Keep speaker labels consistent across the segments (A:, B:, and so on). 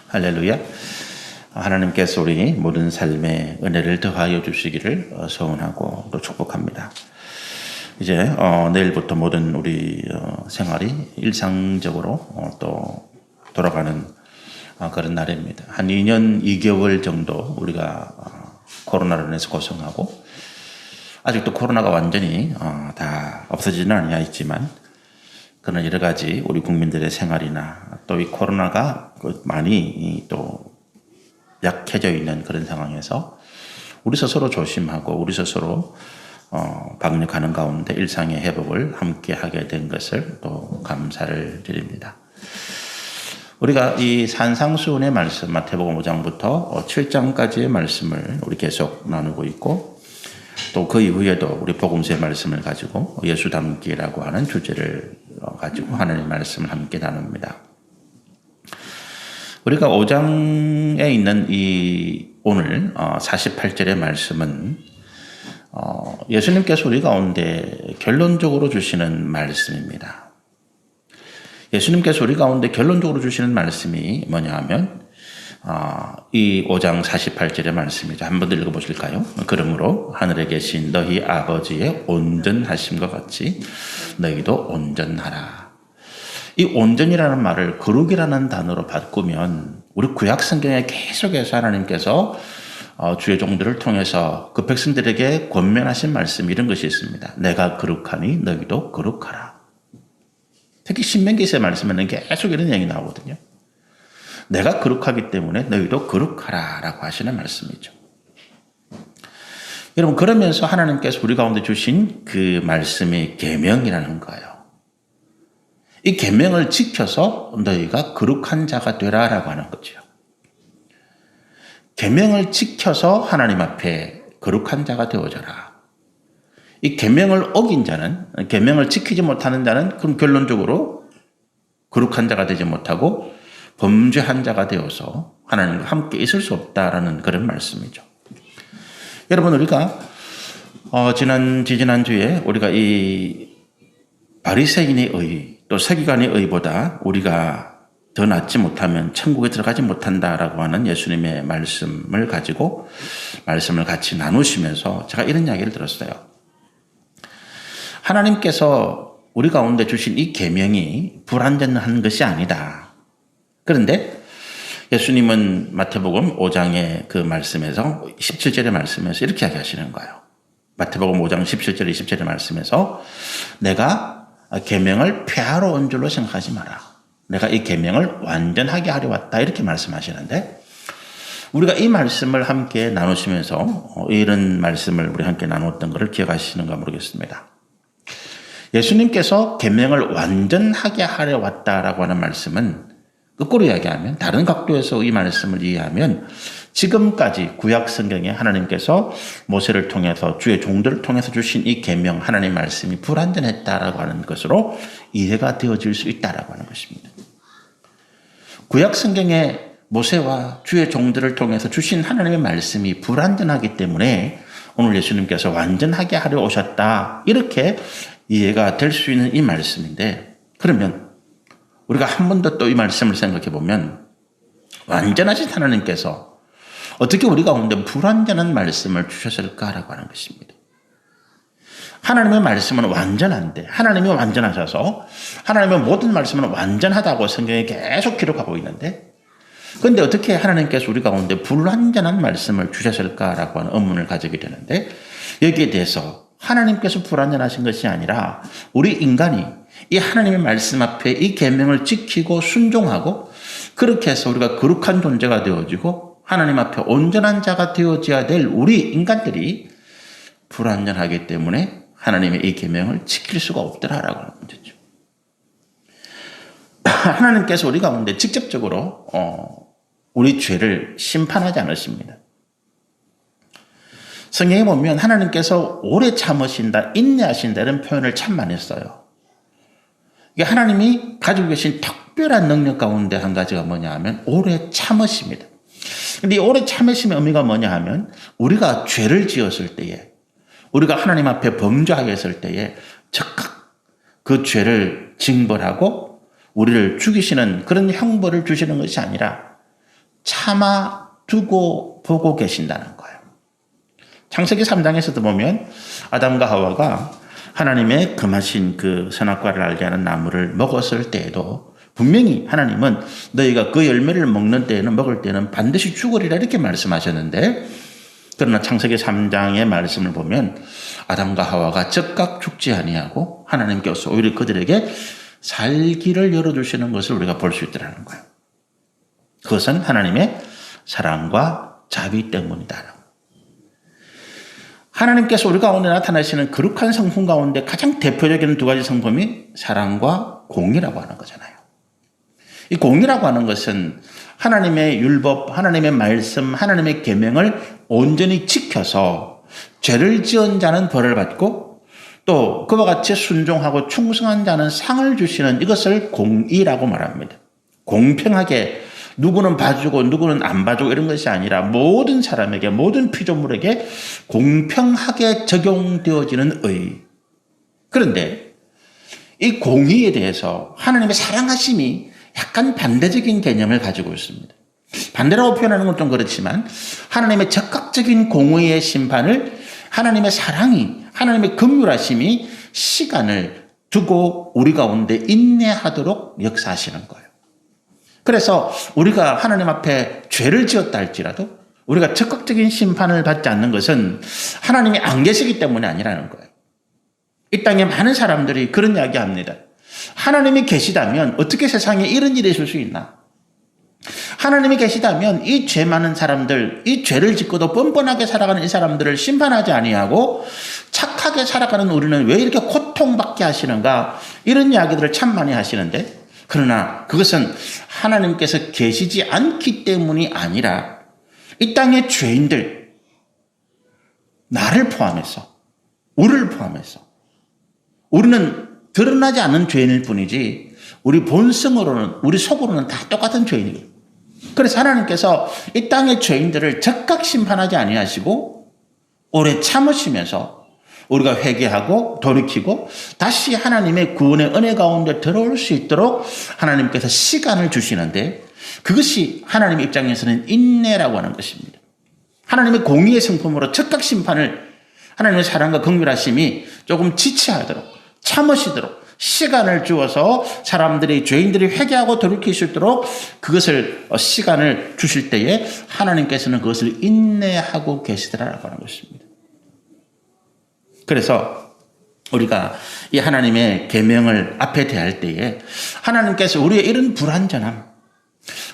A: 할렐루야. 하나님께서 우리 모든 삶에 은혜를 더하여 주시기를 소원하고 또 축복합니다. 이제 내일부터 모든 우리 생활이 일상적으로 또 돌아가는 그런 날입니다. 한 2년 2개월 정도 우리가 코로나로 인해서 고생하고 아직도 코로나가 완전히 다 없어지는 아니었지만 그런 여러 가지 우리 국민들의 생활이나 또 이 코로나가 많이 또 약해져 있는 그런 상황에서 우리 스스로 조심하고 우리 스스로 방역하는 가운데 일상의 회복을 함께 하게 된 것을 또 감사를 드립니다. 우리가 이 산상수훈의 말씀 마태복음 5장부터 7장까지의 말씀을 우리 계속 나누고 있고 또 그 이후에도 우리 복음서의 말씀을 가지고 예수 닮기라고 하는 주제를 가지고 하나님의 말씀을 함께 나눕니다. 우리가 5장에 있는 이 오늘 48절의 말씀은 예수님께서 우리 가운데 결론적으로 주시는 말씀입니다. 예수님께서 우리 가운데 결론적으로 주시는 말씀이 뭐냐 하면 이 5장 48절의 말씀이죠. 한번 더 읽어보실까요? 그러므로 하늘에 계신 너희 아버지의 온전하심과 같이 너희도 온전하라. 이 온전이라는 말을 거룩이라는 단어로 바꾸면 우리 구약 성경에 계속해서 하나님께서 주의 종들을 통해서 그 백성들에게 권면하신 말씀 이런 것이 있습니다. 내가 거룩하니 너희도 거룩하라. 특히 신명기서의 말씀에는 계속 이런 얘기 나오거든요. 내가 거룩하기 때문에 너희도 거룩하라 라고 하시는 말씀이죠. 여러분 그러면서 하나님께서 우리 가운데 주신 그 말씀이 계명이라는 거예요. 이 계명을 지켜서 너희가 거룩한 자가 되라 라고 하는 거죠. 계명을 지켜서 하나님 앞에 거룩한 자가 되어져라. 이 계명을 어긴 자는, 계명을 지키지 못하는 자는 그럼 결론적으로 거룩한 자가 되지 못하고 범죄한 자가 되어서 하나님과 함께 있을 수 없다라는 그런 말씀이죠. 여러분 우리가 지난주에 우리가 이 바리새인의 의 또 서기관의 의보다 우리가 더 낫지 못하면 천국에 들어가지 못한다라고 하는 예수님의 말씀을 가지고 말씀을 같이 나누시면서 제가 이런 이야기를 들었어요. 하나님께서 우리 가운데 주신 이 계명이 불완전한 것이 아니다. 그런데 예수님은 마태복음 5장의 그 말씀에서 17절의 말씀에서 이렇게 이야기하시는 거예요. 마태복음 5장 17절 20절의 말씀에서 내가 계명을 폐하러 온 줄로 생각하지 마라. 내가 이 계명을 완전하게 하려 왔다. 이렇게 말씀하시는데 우리가 이 말씀을 함께 나누시면서 이런 말씀을 우리 함께 나눴던 것을 기억하시는가 모르겠습니다. 예수님께서 계명을 완전하게 하려 왔다라고 하는 말씀은 거꾸로 이야기하면 다른 각도에서 이 말씀을 이해하면 지금까지 구약 성경에 하나님께서 모세를 통해서 주의 종들을 통해서 주신 이 계명 하나님 말씀이 불완전했다라고 하는 것으로 이해가 되어질 수 있다라고 하는 것입니다. 구약 성경에 모세와 주의 종들을 통해서 주신 하나님의 말씀이 불완전하기 때문에 오늘 예수님께서 완전하게 하려 오셨다 이렇게 이해가 될 수 있는 이 말씀인데 그러면 우리가 한 번 더 또 이 말씀을 생각해 보면 완전하신 하나님께서 어떻게 우리 가운데 불완전한 말씀을 주셨을까라고 하는 것입니다. 하나님의 말씀은 완전한데 하나님이 완전하셔서 하나님의 모든 말씀은 완전하다고 성경에 계속 기록하고 있는데 그런데 어떻게 하나님께서 우리 가운데 불완전한 말씀을 주셨을까라고 하는 의문을 가지게 되는데 여기에 대해서 하나님께서 불완전하신 것이 아니라 우리 인간이 이 하나님의 말씀 앞에 이 계명을 지키고 순종하고 그렇게 해서 우리가 거룩한 존재가 되어지고 하나님 앞에 온전한 자가 되어져야 될 우리 인간들이 불완전하기 때문에 하나님의 이 계명을 지킬 수가 없더라라고 하는 문제죠. 하나님께서 우리 가운데 직접적으로 우리 죄를 심판하지 않으십니다. 성경에 보면 하나님께서 오래 참으신다, 인내하신다 이런 표현을 참 많이 써요. 이게 하나님이 가지고 계신 특별한 능력 가운데 한 가지가 뭐냐 하면 오래 참으십니다. 근데 이 오래 참으심의 의미가 뭐냐 하면 우리가 죄를 지었을 때에 우리가 하나님 앞에 범죄하였을 때에 즉각 그 죄를 징벌하고 우리를 죽이시는 그런 형벌을 주시는 것이 아니라 참아 두고 보고 계신다는 거예요. 창세기 3장에서도 보면 아담과 하와가 하나님의 금하신 그 선악과를 알게 하는 나무를 먹었을 때에도 분명히 하나님은 너희가 그 열매를 먹는 때에는 먹을 때는 반드시 죽으리라 이렇게 말씀하셨는데, 그러나 창세기 3장의 말씀을 보면 아담과 하와가 즉각 죽지 아니하고 하나님께서 오히려 그들에게 살기를 열어주시는 것을 우리가 볼 수 있다는 거예요. 그것은 하나님의 사랑과 자비 때문이다. 하나님께서 우리 가운데 나타나시는 거룩한 성품 가운데 가장 대표적인 두 가지 성품이 사랑과 공의라고 하는 거잖아요. 이 공의라고 하는 것은 하나님의 율법, 하나님의 말씀, 하나님의 계명을 온전히 지켜서 죄를 지은 자는 벌을 받고 또 그와 같이 순종하고 충성한 자는 상을 주시는 이것을 공의라고 말합니다. 공평하게 누구는 봐주고 누구는 안 봐주고 이런 것이 아니라 모든 사람에게, 모든 피조물에게 공평하게 적용되어지는 의. 그런데 이 공의에 대해서 하나님의 사랑하심이 약간 반대적인 개념을 가지고 있습니다. 반대라고 표현하는 건 좀 그렇지만 하나님의 적극적인 공의의 심판을 하나님의 사랑이, 하나님의 긍휼하심이 시간을 두고 우리 가운데 인내하도록 역사하시는 거예요. 그래서 우리가 하나님 앞에 죄를 지었다 할지라도 우리가 적극적인 심판을 받지 않는 것은 하나님이 안 계시기 때문이 아니라는 거예요. 이 땅에 많은 사람들이 그런 이야기 합니다. 하나님이 계시다면 어떻게 세상에 이런 일이 있을 수 있나? 하나님이 계시다면 이 죄 많은 사람들, 이 죄를 짓고도 뻔뻔하게 살아가는 이 사람들을 심판하지 아니하고 착하게 살아가는 우리는 왜 이렇게 고통받게 하시는가? 이런 이야기들을 참 많이 하시는데, 그러나 그것은 하나님께서 계시지 않기 때문이 아니라 이 땅의 죄인들, 나를 포함해서, 우리를 포함해서 우리는 드러나지 않는 죄인일 뿐이지 우리 본성으로는, 우리 속으로는 다 똑같은 죄인이에요. 그래서 하나님께서 이 땅의 죄인들을 즉각 심판하지 아니하시고 오래 참으시면서 우리가 회개하고 돌이키고 다시 하나님의 구원의 은혜 가운데 들어올 수 있도록 하나님께서 시간을 주시는데, 그것이 하나님의 입장에서는 인내라고 하는 것입니다. 하나님의 공의의 성품으로 즉각 심판을, 하나님의 사랑과 긍휼하심이 조금 지체하도록, 참으시도록 시간을 주어서 사람들이, 죄인들이 회개하고 돌이킬 수 있도록 그것을 시간을 주실 때에 하나님께서는 그것을 인내하고 계시더라라고 하는 것입니다. 그래서 우리가 이 하나님의 계명을 앞에 대할 때에 하나님께서 우리의 이런 불완전함,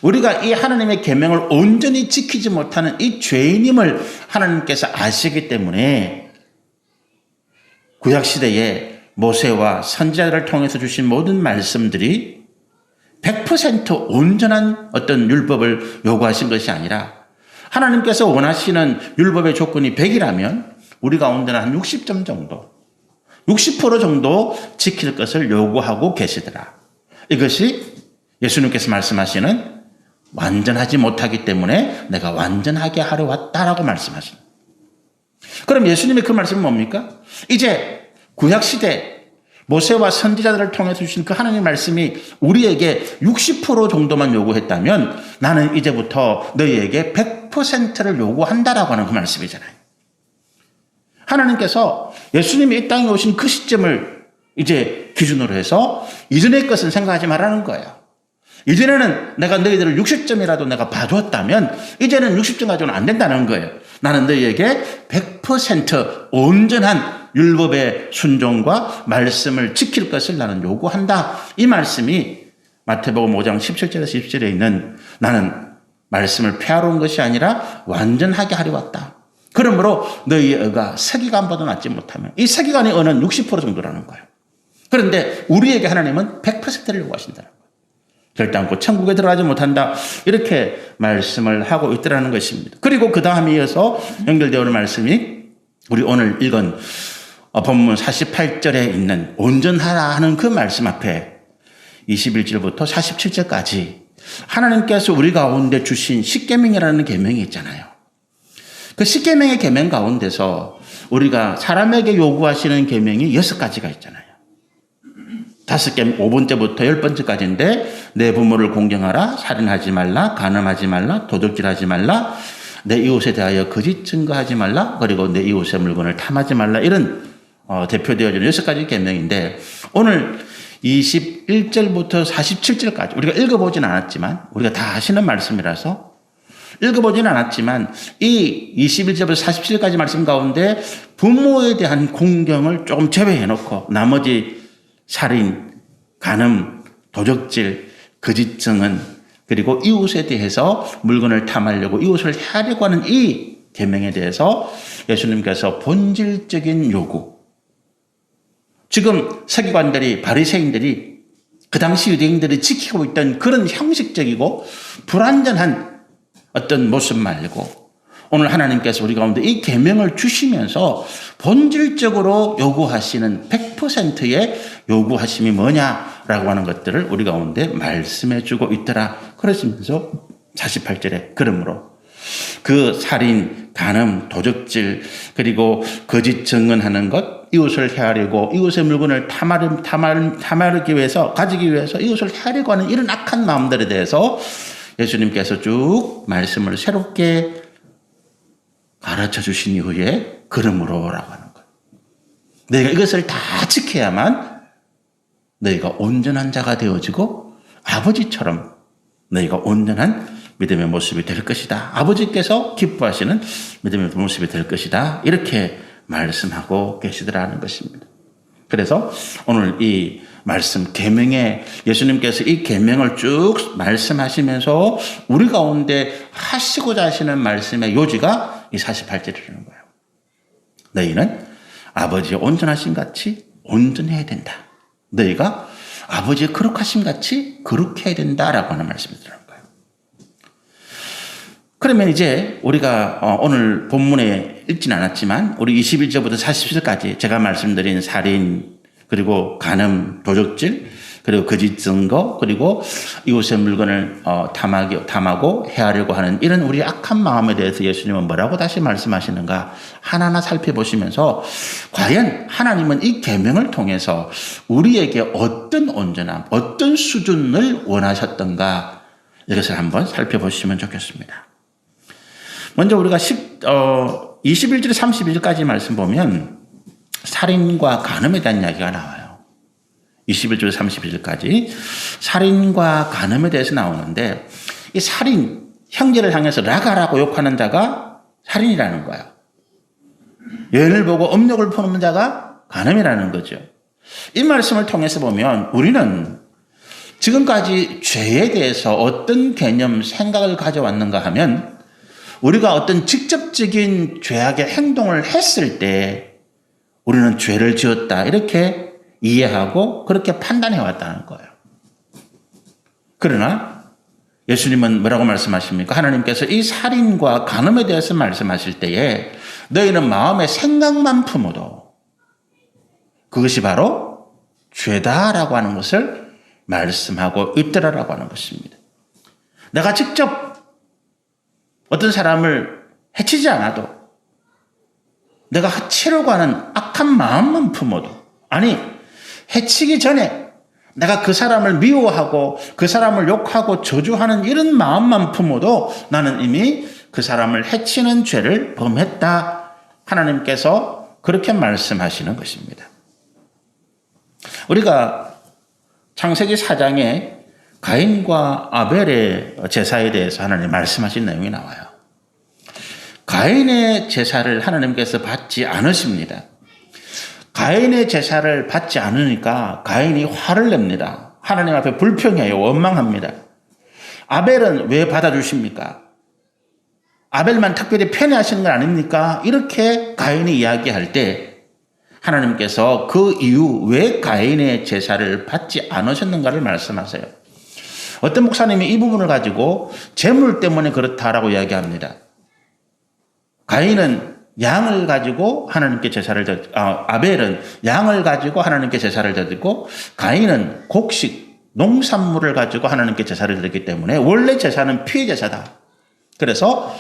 A: 우리가 이 하나님의 계명을 온전히 지키지 못하는 이 죄인임을 하나님께서 아시기 때문에 구약시대에 모세와 선지자들을 통해서 주신 모든 말씀들이 100% 온전한 어떤 율법을 요구하신 것이 아니라 하나님께서 원하시는 율법의 조건이 100이라면 우리 가운데는 한 60점 정도, 60% 정도 지킬 것을 요구하고 계시더라. 이것이 예수님께서 말씀하시는 완전하지 못하기 때문에 내가 완전하게 하러 왔다라고 말씀하시는. 그럼 예수님의 그 말씀은 뭡니까? 이제 구약시대 모세와 선지자들을 통해서 주신 그 하나님의 말씀이 우리에게 60% 정도만 요구했다면 나는 이제부터 너희에게 100%를 요구한다라고 하는 그 말씀이잖아요. 하나님께서 예수님이 이 땅에 오신 그 시점을 이제 기준으로 해서 이전의 것은 생각하지 말라는 거예요. 이전에는 내가 너희들을 60점이라도 내가 봐줬다면 이제는 60점 가지고는 안 된다는 거예요. 나는 너희에게 100% 온전한 율법의 순종과 말씀을 지킬 것을 나는 요구한다. 이 말씀이 마태복음 5장 17절에서 20절에 있는 나는 말씀을 폐하러 온 것이 아니라 완전하게 하려 왔다. 그러므로 너희의 의가 서기관보다 낫지 못하면 이 서기관의 의는 60% 정도라는 거예요. 그런데 우리에게 하나님은 100%를 요구하신다는 거예요. 결단코 천국에 들어가지 못한다. 이렇게 말씀을 하고 있더라는 것입니다. 그리고 그 다음에 이어서 연결되어 오는 말씀이 우리 오늘 읽은 본문 48절에 있는 온전하라 하는 그 말씀 앞에 21절부터 47절까지 하나님께서 우리 가운데 주신 십계명이라는 계명이 있잖아요. 그 십계명의 계명 가운데서 우리가 사람에게 요구하시는 계명이 6가지가 있잖아요. 5개, 5번째부터 10번째까지인데 내 부모를 공경하라, 살인하지 말라, 간음하지 말라, 도둑질하지 말라, 내 이웃에 대하여 거짓 증거하지 말라, 그리고 내 이웃의 물건을 탐하지 말라, 이런 대표되어지는 6가지 계명인데 오늘 21절부터 47절까지 우리가 읽어보진 않았지만 우리가 다 아시는 말씀이라서 읽어보진 않았지만 이 21절부터 47절까지 말씀 가운데 부모에 대한 공경을 조금 제외해놓고 나머지 살인, 간음, 도적질, 거짓 증언, 그리고 이웃에 대해서 물건을 탐하려고 이웃을 해하려고 하는 이 계명에 대해서 예수님께서 본질적인 요구, 지금 서기관들이 바리새인들이 그 당시 유대인들이 지키고 있던 그런 형식적이고 불완전한 어떤 모습 말고 오늘 하나님께서 우리 가운데 이 계명을 주시면서 본질적으로 요구하시는 100%의 요구하심이 뭐냐라고 하는 것들을 우리 가운데 말씀해 주고 있더라. 그러시면서 48절에 그러므로 그 살인, 간음, 도적질, 그리고 거짓 증언하는 것, 이웃을 해하려고 이웃의 물건을 탐하기 위해서, 가지기 위해서 이웃을 해하려고 하는 이런 악한 마음들에 대해서 예수님께서 쭉 말씀을 새롭게 가르쳐 주신 이후에 그러므로라고 하는 거예요. 너희가 이것을 다 지켜야만 너희가 온전한 자가 되어지고 아버지처럼 너희가 온전한 믿음의 모습이 될 것이다. 아버지께서 기뻐하시는 믿음의 모습이 될 것이다. 이렇게 말씀하고 계시더라는 것입니다. 그래서 오늘 이 말씀 계명에 예수님께서 이 계명을 쭉 말씀하시면서 우리 가운데 하시고자 하시는 말씀의 요지가 이 48절이라는 거예요. 너희는 아버지의 온전하심 같이 온전해야 된다. 너희가 아버지의 거룩하심 같이 거룩해야 된다라고 하는 말씀이 들어요. 그러면 이제 우리가 오늘 본문에 읽진 않았지만 우리 21절부터 40절까지 제가 말씀드린 살인, 그리고 간음, 도적질, 그리고 거짓 증거, 그리고 이웃의 물건을 탐하고 해하려고 하는 이런 우리 악한 마음에 대해서 예수님은 뭐라고 다시 말씀하시는가 하나하나 살펴보시면서 과연 하나님은 이 계명을 통해서 우리에게 어떤 온전함, 어떤 수준을 원하셨던가 이것을 한번 살펴보시면 좋겠습니다. 먼저 우리가 21절 31절까지 말씀 보면 살인과 간음에 대한 이야기가 나와요. 21절 31절까지 살인과 간음에 대해서 나오는데 이 살인, 형제를 향해서 라가라고 욕하는 자가 살인이라는 거예요. 여인을 보고 음욕을 품는 자가 간음이라는 거죠. 이 말씀을 통해서 보면 우리는 지금까지 죄에 대해서 어떤 개념, 생각을 가져왔는가 하면 우리가 어떤 직접적인 죄악의 행동을 했을 때 우리는 죄를 지었다 이렇게 이해하고 그렇게 판단해 왔다는 거예요. 그러나 예수님은 뭐라고 말씀하십니까? 하나님께서 이 살인과 간음에 대해서 말씀하실 때에 너희는 마음의 생각만 품어도 그것이 바로 죄다라고 하는 것을 말씀하고 있더라라고 하는 것입니다. 내가 직접 어떤 사람을 해치지 않아도 내가 해치려고 하는 악한 마음만 품어도, 아니 해치기 전에 내가 그 사람을 미워하고 그 사람을 욕하고 저주하는 이런 마음만 품어도 나는 이미 그 사람을 해치는 죄를 범했다. 하나님께서 그렇게 말씀하시는 것입니다. 우리가 창세기 4장에 가인과 아벨의 제사에 대해서 하나님 말씀하신 내용이 나와요. 가인의 제사를 하나님께서 받지 않으십니다. 가인의 제사를 받지 않으니까 가인이 화를 냅니다. 하나님 앞에 불평해요. 원망합니다. 아벨은 왜 받아주십니까? 아벨만 특별히 편애하시는 건 아닙니까? 이렇게 가인이 이야기할 때 하나님께서 그 이유 왜 가인의 제사를 받지 않으셨는가를 말씀하세요. 어떤 목사님이 이 부분을 가지고 재물 때문에 그렇다라고 이야기합니다. 가인은 양을 가지고 하나님께 제사를 아벨은 양을 가지고 하나님께 제사를 드리고 가인은 곡식, 농산물을 가지고 하나님께 제사를 드렸기 때문에 원래 제사는 피의 제사다. 그래서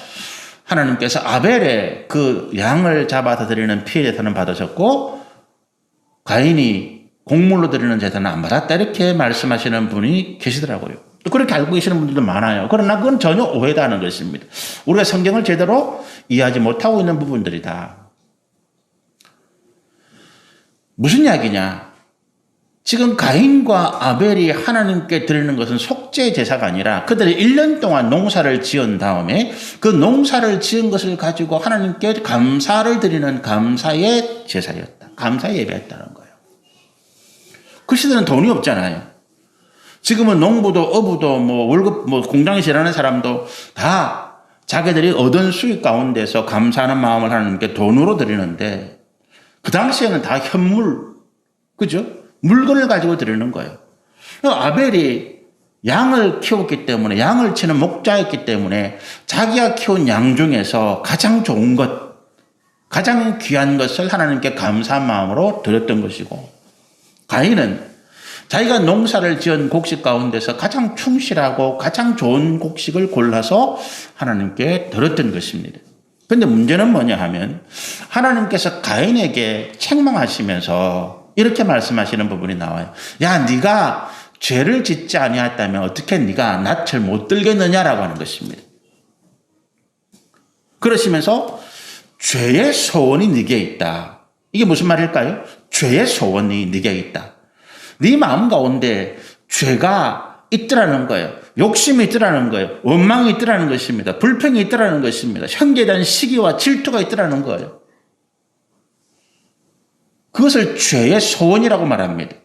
A: 하나님께서 아벨의 그 양을 잡아서 드리는 피의 제사는 받으셨고 가인이 곡물로 드리는 제사는 안 받았다. 이렇게 말씀하시는 분이 계시더라고요. 또 그렇게 알고 계시는 분들도 많아요. 그러나 그건 전혀 오해다는 것입니다. 우리가 성경을 제대로 이해하지 못하고 있는 부분들이다. 무슨 이야기냐? 지금 가인과 아벨이 하나님께 드리는 것은 속죄 제사가 아니라 그들이 1년 동안 농사를 지은 다음에 그 농사를 지은 것을 가지고 하나님께 감사를 드리는 감사의 제사였다. 감사의 예배였다는 거예요. 그 시대는 돈이 없잖아요. 지금은 농부도 어부도 월급 공장에서 일하는 사람도 다 자기들이 얻은 수익 가운데서 감사하는 마음을 하나님께 돈으로 드리는데 그 당시에는 다 현물, 그죠? 물건을 가지고 드리는 거예요. 아벨이 양을 키웠기 때문에, 양을 치는 목자였기 때문에 자기가 키운 양 중에서 가장 좋은 것, 가장 귀한 것을 하나님께 감사한 마음으로 드렸던 것이고, 가인은 자기가 농사를 지은 곡식 가운데서 가장 충실하고 가장 좋은 곡식을 골라서 하나님께 드렸던 것입니다. 그런데 문제는 뭐냐 하면 하나님께서 가인에게 책망하시면서 이렇게 말씀하시는 부분이 나와요. 야, 네가 죄를 짓지 아니했다면 어떻게 네가 낯을 못 들겠느냐라고 하는 것입니다. 그러시면서 죄의 소원이 네게 있다. 이게 무슨 말일까요? 죄의 소원이 네게 있다. 네 마음 가운데 죄가 있더라는 거예요. 욕심이 있더라는 거예요. 원망이 있더라는 것입니다. 불평이 있더라는 것입니다. 형제에 대한 시기와 질투가 있더라는 거예요. 그것을 죄의 소원이라고 말합니다.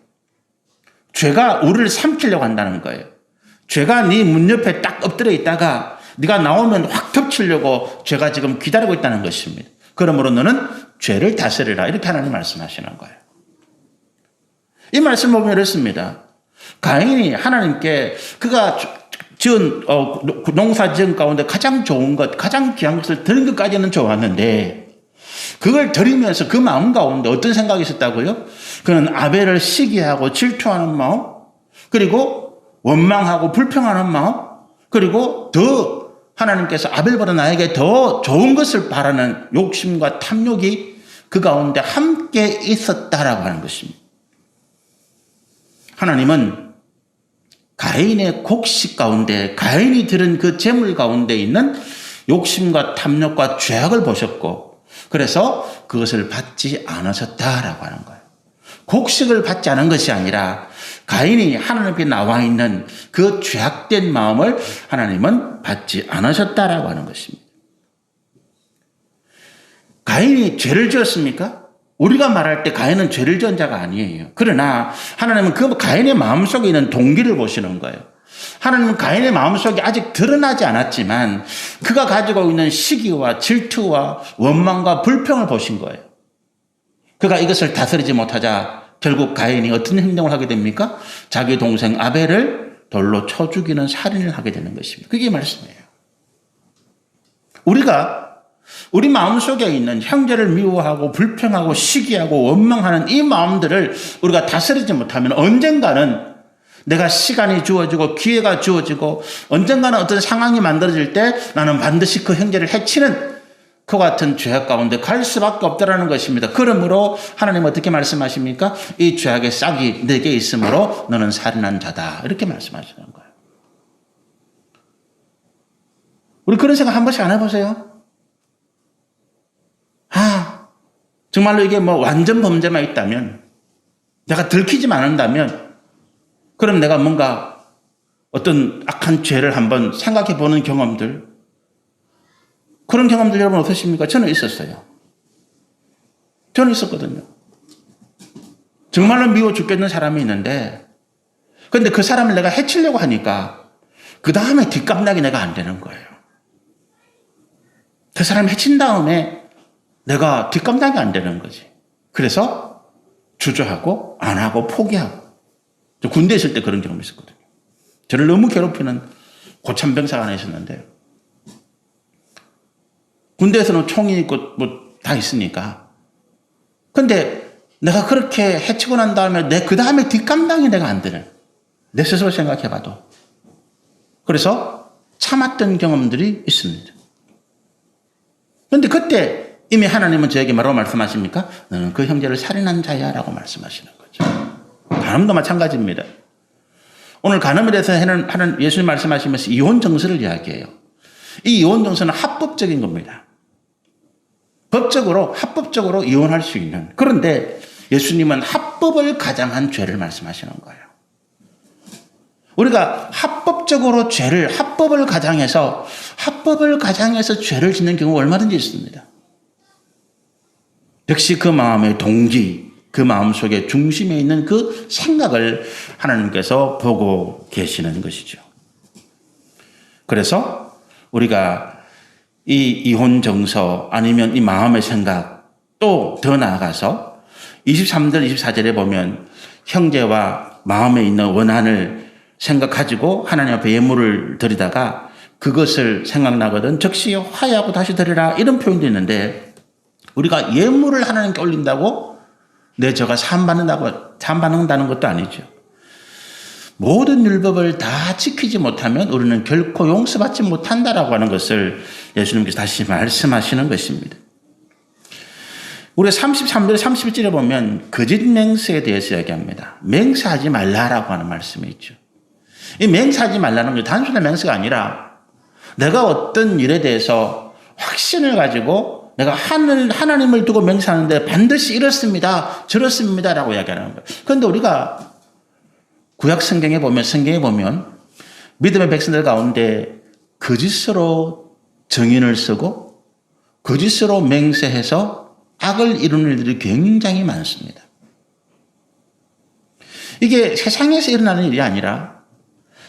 A: 죄가 우리를 삼키려고 한다는 거예요. 죄가 네 문 옆에 딱 엎드려 있다가 네가 나오면 확 덮치려고 죄가 지금 기다리고 있다는 것입니다. 그러므로 너는 죄를 다스리라. 이렇게 하나님 말씀하시는 거예요. 이 말씀을 보면 이렇습니다. 가인이 하나님께 그가 지은 농사 지은 가운데 가장 좋은 것, 가장 귀한 것을 드린 것까지는 좋았는데 그걸 드리면서 그 마음 가운데 어떤 생각이 있었다고요? 그는 아벨을 시기하고 질투하는 마음, 그리고 원망하고 불평하는 마음, 그리고 더 하나님께서 아벨보다 나에게 더 좋은 것을 바라는 욕심과 탐욕이 그 가운데 함께 있었다라고 하는 것입니다. 하나님은 가인의 곡식 가운데, 가인이 들은 그 재물 가운데 있는 욕심과 탐욕과 죄악을 보셨고 그래서 그것을 받지 않으셨다라고 하는 거예요. 곡식을 받지 않은 것이 아니라 가인이 하나님 앞에 나와 있는 그 죄악된 마음을 하나님은 받지 않으셨다라고 하는 것입니다. 가인이 죄를 지었습니까? 우리가 말할 때 가인은 죄를 지은 자가 아니에요. 그러나 하나님은 그 가인의 마음속에 있는 동기를 보시는 거예요. 하나님은 가인의 마음속에 아직 드러나지 않았지만 그가 가지고 있는 시기와 질투와 원망과 불평을 보신 거예요. 그가 이것을 다스리지 못하자 결국 가인이 어떤 행동을 하게 됩니까? 자기 동생 아벨을 돌로 쳐 죽이는 살인을 하게 되는 것입니다. 그게 말씀이에요. 우리가 우리 마음속에 있는 형제를 미워하고 불평하고 시기하고 원망하는 이 마음들을 우리가 다스리지 못하면 언젠가는 내가 시간이 주어지고 기회가 주어지고 언젠가는 어떤 상황이 만들어질 때 나는 반드시 그 형제를 해치는 그 같은 죄악 가운데 갈 수밖에 없다라는 것입니다. 그러므로 하나님은 어떻게 말씀하십니까? 이 죄악의 싹이 내게 있으므로 너는 살인한 자다. 이렇게 말씀하시는 거예요. 우리 그런 생각 한 번씩 안 해보세요? 정말로 이게 완전 범죄만 있다면, 내가 들키지만 않는다면, 그럼 내가 뭔가 어떤 악한 죄를 한번 생각해 보는 경험들, 그런 경험들 여러분 어떠십니까? 저는 있었어요. 저는 있었거든요. 정말로 미워 죽겠는 사람이 있는데, 근데 그 사람을 내가 해치려고 하니까, 그 다음에 뒷감당이 내가 안 되는 거예요. 그 사람을 해친 다음에 내가 뒷감당이 안 되는 거지. 그래서 주저하고 안 하고 포기하고. 저 군대 있을 때 그런 경험이 있었거든요. 저를 너무 괴롭히는 고참병사가 하나 있었는데 군대에서는 총이 있고 다 있으니까. 근데 내가 그렇게 해치고 난 다음에 그 다음에 뒷감당이 내가 안 되는, 내 스스로 생각해봐도. 그래서 참았던 경험들이 있습니다. 그런데 그때 이미 하나님은 저에게 뭐라고 말씀하십니까? 너는 그 형제를 살인한 자야 라고 말씀하시는 거죠. 간음도 마찬가지입니다. 오늘 간음에 대해서 하는 예수님 말씀하시면서 이혼 정서를 이야기해요. 이 이혼 정서는 합법적인 겁니다. 법적으로 합법적으로 이혼할 수 있는. 그런데 예수님은 합법을 가장한 죄를 말씀하시는 거예요. 우리가 합법을 가장해서 죄를 짓는 경우가 얼마든지 있습니다. 역시 그 마음의 동기, 그 마음속에 중심에 있는 그 생각을 하나님께서 보고 계시는 것이죠. 그래서 우리가 이 이혼 정서 아니면 이 마음의 생각 또 더 나아가서 23절 24절에 보면 형제와 마음에 있는 원한을 생각 가지고 하나님 앞에 예물을 드리다가 그것을 생각나거든 즉시 화해하고 다시 드리라 이런 표현도 있는데 우리가 예물을 하나님께 올린다고 내 저가 사함받는다는 것도 아니죠. 모든 율법을 다 지키지 못하면 우리는 결코 용서받지 못한다라고 하는 것을 예수님께서 다시 말씀하시는 것입니다. 우리 33절 31절에 보면 거짓 맹세에 대해서 이야기합니다. 맹세하지 말라라고 하는 말씀이 있죠. 이 맹세하지 말라는 게 단순한 맹세가 아니라 내가 어떤 일에 대해서 확신을 가지고 내가 하나님을 두고 맹세하는데 반드시 이렇습니다. 저렇습니다라고 이야기하는 거예요. 그런데 우리가 구약 성경에 보면 믿음의 백성들 가운데 거짓으로 정인을 쓰고 거짓으로 맹세해서 악을 이루는 일들이 굉장히 많습니다. 이게 세상에서 일어나는 일이 아니라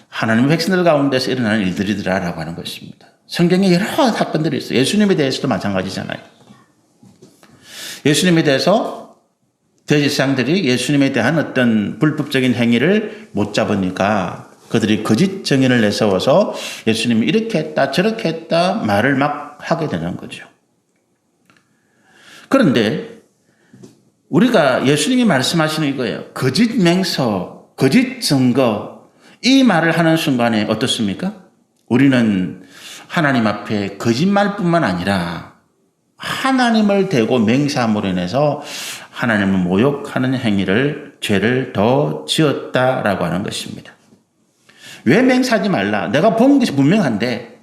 A: 하나님의 백성들 가운데서 일어나는 일들이더라라고 하는 것입니다. 성경에 여러 사건들이 있어요. 예수님에 대해서도 마찬가지잖아요. 예수님에 대해서 대제사장들이 예수님에 대한 어떤 불법적인 행위를 못 잡으니까 그들이 거짓 증인을 내세워서 예수님이 이렇게 했다 저렇게 했다 말을 막 하게 되는 거죠. 그런데 우리가 예수님이 말씀하시는 이거예요. 거짓 맹서, 거짓 증거 이 말을 하는 순간에 어떻습니까? 우리는 하나님 앞에 거짓말뿐만 아니라 하나님을 대고 맹세함으로 인해서 하나님을 모욕하는 죄를 더 지었다라고 하는 것입니다. 왜 맹세하지 말라? 내가 본 것이 분명한데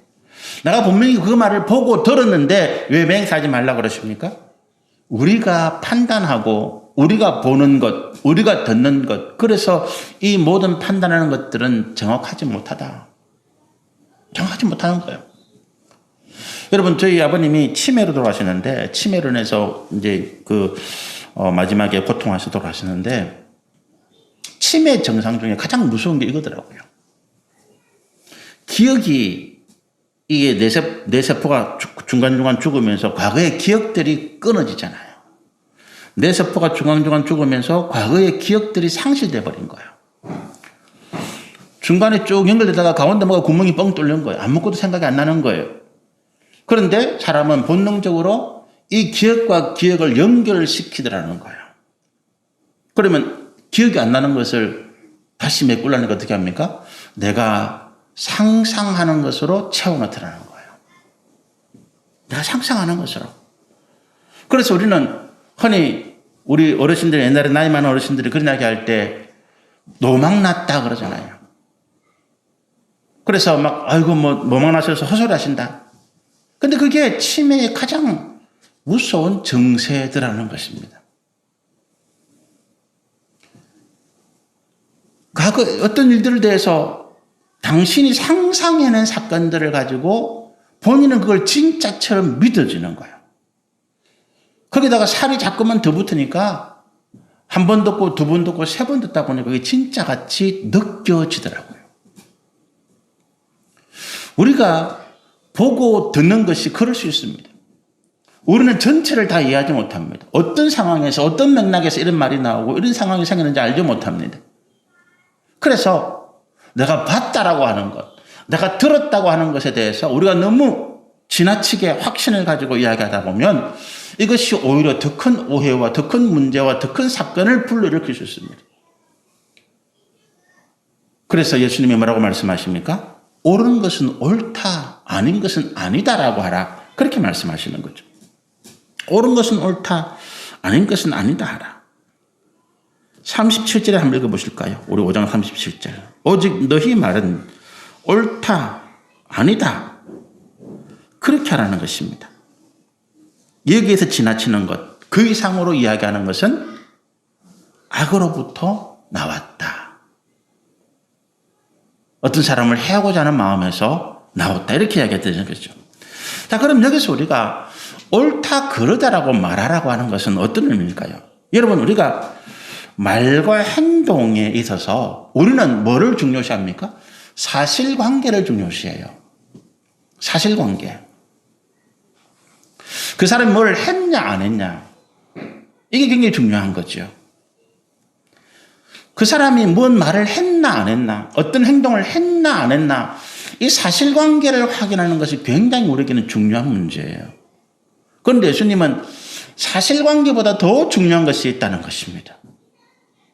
A: 내가 분명히 그 말을 보고 들었는데 왜 맹세하지 말라 그러십니까? 우리가 판단하고 우리가 보는 것, 우리가 듣는 것 그래서 이 모든 판단하는 것들은 정확하지 못하는 거예요. 여러분 저희 아버님이 치매로 돌아가시는데 치매로 인해서 이제 마지막에 고통하셔서 돌아가시는데 치매 증상 중에 가장 무서운 게 이거더라고요. 기억이 이게 뇌세포가 중간중간 죽으면서 과거의 기억들이 끊어지잖아요. 뇌세포가 중간중간 죽으면서 과거의 기억들이 상실돼 버린 거예요. 중간에 쭉 연결되다가 가운데 뭐가 구멍이 뻥 뚫린 거예요. 아무것도 생각이 안 나는 거예요. 그런데 사람은 본능적으로 이 기억과 기억을 연결시키더라는 거예요. 그러면 기억이 안 나는 것을 다시 메꾸려니까 어떻게 합니까? 내가 상상하는 것으로 채워넣더라는 거예요. 내가 상상하는 것으로. 그래서 우리는 흔히 우리 어르신들 옛날에 나이 많은 어르신들이 그런 이야기 할 때 노망났다 그러잖아요. 그래서 노망나셔서 헛소리 하신다. 근데 그게 치매의 가장 무서운 증세더라는 것입니다. 과거 어떤 일들에 대해서 당신이 상상해낸 사건들을 가지고 본인은 그걸 진짜처럼 믿어지는 거예요. 거기다가 살이 자꾸만 더 붙으니까 한 번 듣고 두 번 듣고 세 번 듣다 보니까 그게 진짜같이 느껴지더라고요. 우리가 보고 듣는 것이 그럴 수 있습니다. 우리는 전체를 다 이해하지 못합니다. 어떤 상황에서 어떤 맥락에서 이런 말이 나오고 이런 상황이 생겼는지 알지 못합니다. 그래서 내가 봤다라고 하는 것, 내가 들었다고 하는 것에 대해서 우리가 너무 지나치게 확신을 가지고 이야기하다 보면 이것이 오히려 더 큰 오해와 더 큰 문제와 더 큰 사건을 불러일으킬 수 있습니다. 그래서 예수님이 뭐라고 말씀하십니까? 옳은 것은 옳다, 아닌 것은 아니다라고 하라. 그렇게 말씀하시는 거죠. 옳은 것은 옳다, 아닌 것은 아니다 하라. 37절에 한번 읽어보실까요? 우리 5장 37절. 오직 너희 말은 옳다, 아니다. 그렇게 하라는 것입니다. 여기에서 지나치는 것, 그 이상으로 이야기하는 것은 악으로부터 나왔다. 어떤 사람을 해하고자 하는 마음에서 나왔다. 이렇게 이야기했다는 거죠. 자, 그럼 여기서 우리가 옳다, 그러다라고 말하라고 하는 것은 어떤 의미일까요? 여러분, 우리가 말과 행동에 있어서 우리는 뭐를 중요시합니까? 사실관계를 중요시해요. 사실관계. 그 사람이 뭘 했냐 안 했냐, 이게 굉장히 중요한 거죠. 그 사람이 뭔 말을 했나 안 했나, 어떤 행동을 했나 안 했나, 이 사실관계를 확인하는 것이 굉장히 우리에게는 중요한 문제예요. 그런데 예수님은 사실관계보다 더 중요한 것이 있다는 것입니다.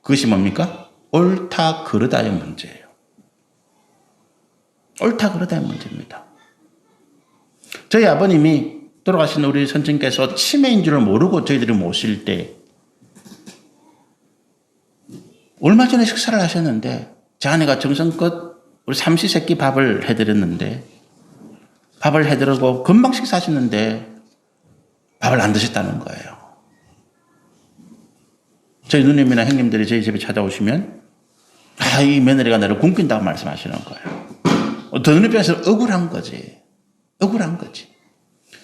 A: 그것이 뭡니까? 옳다 그르다의 문제예요. 옳다 그르다의 문제입니다. 저희 아버님이 돌아가신 우리 선생님께서 치매인 줄을 모르고 저희들이 모실 때 얼마 전에 식사를 하셨는데 제 아내가 정성껏 우리 삼시세끼 밥을 해드렸는데, 밥을 해드리고 금방 식사하셨는데 밥을 안 드셨다는 거예요. 저희 누님이나 형님들이 저희 집에 찾아오시면 이 며느리가 나를 굶긴다고 말씀하시는 거예요. 더 눈앞에서 억울한 거지. 억울한 거지.